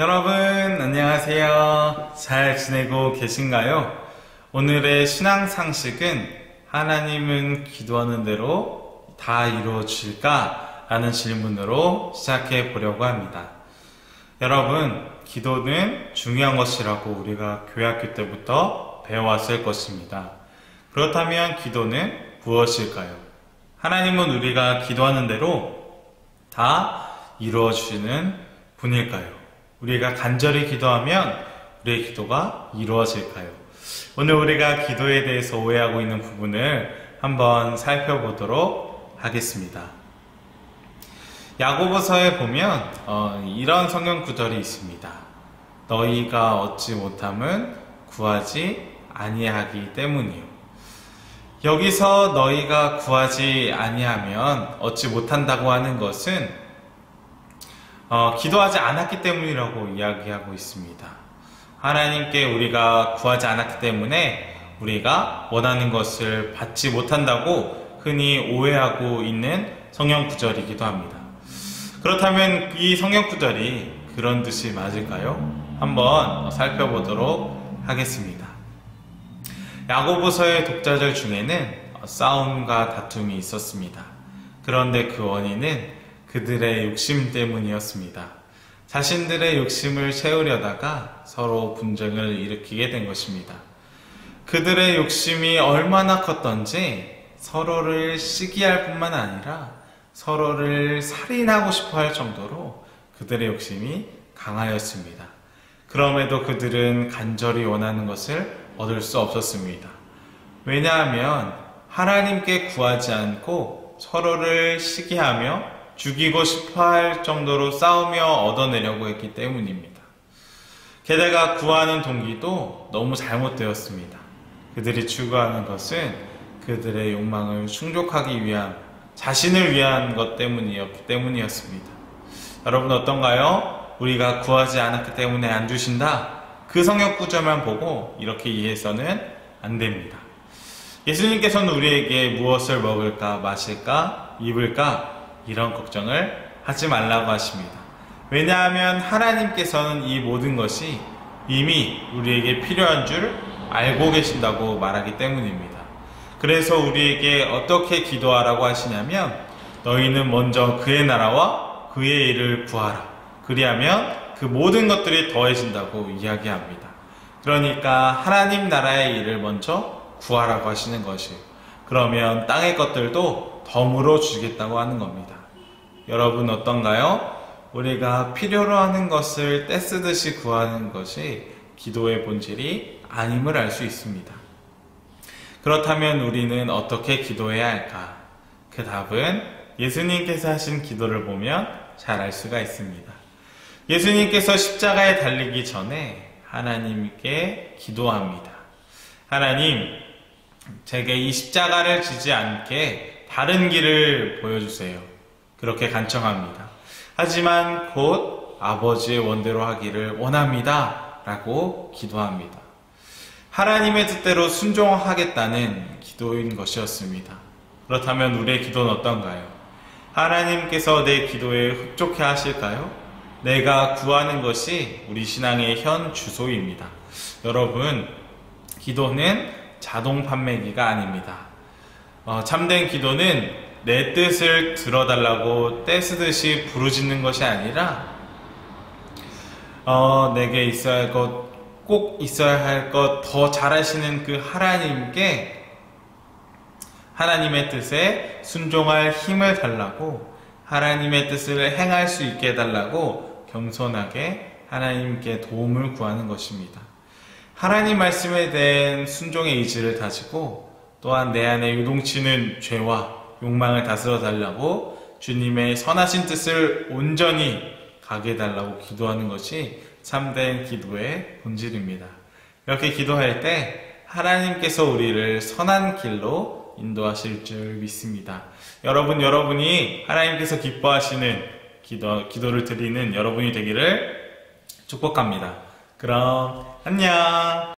여러분 안녕하세요. 잘 지내고 계신가요? 오늘의 신앙 상식은 하나님은 기도하는 대로 다 이루어질까? 라는 질문으로 시작해 보려고 합니다. 여러분, 기도는 중요한 것이라고 우리가 교회학교 때부터 배워왔을 것입니다. 그렇다면 기도는 무엇일까요? 하나님은 우리가 기도하는 대로 다 이루어주시는 분일까요? 우리가 간절히 기도하면 우리의 기도가 이루어질까요? 오늘 우리가 기도에 대해서 오해하고 있는 부분을 한번 살펴보도록 하겠습니다. 야고보서에 보면 이런 성경 구절이 있습니다. 너희가 얻지 못함은 구하지 아니하기 때문이요. 여기서 너희가 구하지 아니하면 얻지 못한다고 하는 것은 기도하지 않았기 때문이라고 이야기하고 있습니다. 하나님께 우리가 구하지 않았기 때문에 우리가 원하는 것을 받지 못한다고 흔히 오해하고 있는 성경 구절이기도 합니다. 그렇다면 이 성경 구절이 그런 뜻이 맞을까요? 한번 살펴보도록 하겠습니다. 야고보서의 독자들 중에는 싸움과 다툼이 있었습니다. 그런데 그 원인은 그들의 욕심 때문이었습니다. 자신들의 욕심을 채우려다가 서로 분쟁을 일으키게 된 것입니다. 그들의 욕심이 얼마나 컸던지 서로를 시기할 뿐만 아니라 서로를 살인하고 싶어 할 정도로 그들의 욕심이 강하였습니다. 그럼에도 그들은 간절히 원하는 것을 얻을 수 없었습니다. 왜냐하면 하나님께 구하지 않고 서로를 시기하며 죽이고 싶어 할 정도로 싸우며 얻어내려고 했기 때문입니다. 게다가 구하는 동기도 너무 잘못되었습니다. 그들이 추구하는 것은 그들의 욕망을 충족하기 위한, 자신을 위한 것 때문이었기 때문이었습니다. 여러분 어떤가요? 우리가 구하지 않았기 때문에 안 주신다? 그 성경 구절만 보고 이렇게 이해해서는 안 됩니다. 예수님께서는 우리에게 무엇을 먹을까, 마실까, 입을까 이런 걱정을 하지 말라고 하십니다. 왜냐하면 하나님께서는 이 모든 것이 이미 우리에게 필요한 줄 알고 계신다고 말하기 때문입니다. 그래서 우리에게 어떻게 기도하라고 하시냐면 너희는 먼저 그의 나라와 그의 일을 구하라. 그리하면 그 모든 것들이 더해진다고 이야기합니다. 그러니까 하나님 나라의 일을 먼저 구하라고 하시는 것이에요. 그러면 땅의 것들도 덤으로 주겠다고 하는 겁니다. 여러분 어떤가요? 우리가 필요로 하는 것을 떼쓰듯이 구하는 것이 기도의 본질이 아님을 알 수 있습니다. 그렇다면 우리는 어떻게 기도해야 할까? 그 답은 예수님께서 하신 기도를 보면 잘 알 수가 있습니다. 예수님께서 십자가에 달리기 전에 하나님께 기도합니다. 하나님, 제게 이 십자가를 지지 않게 다른 길을 보여주세요. 그렇게 간청합니다. 하지만 곧 아버지의 원대로 하기를 원합니다. 라고 기도합니다. 하나님의 뜻대로 순종하겠다는 기도인 것이었습니다. 그렇다면 우리의 기도는 어떤가요? 하나님께서 내 기도에 흡족해 하실까요? 내가 구하는 것이 우리 신앙의 현 주소입니다. 여러분, 기도는 자동 판매기가 아닙니다. 참된 기도는 내 뜻을 들어달라고 떼쓰듯이 부르짖는 것이 아니라 내게 있어야 할 것, 꼭 있어야 할 것 더 잘하시는 그 하나님께 하나님의 뜻에 순종할 힘을 달라고, 하나님의 뜻을 행할 수 있게 해달라고 겸손하게 하나님께 도움을 구하는 것입니다. 하나님 말씀에 대한 순종의 의지를 다지고 또한 내 안에 요동치는 죄와 욕망을 다스려 달라고 주님의 선하신 뜻을 온전히 가게 해달라고 기도하는 것이 참된 기도의 본질입니다. 이렇게 기도할 때 하나님께서 우리를 선한 길로 인도하실 줄 믿습니다. 여러분이 하나님께서 기뻐하시는 기도를 드리는 여러분이 되기를 축복합니다. 그럼 안녕.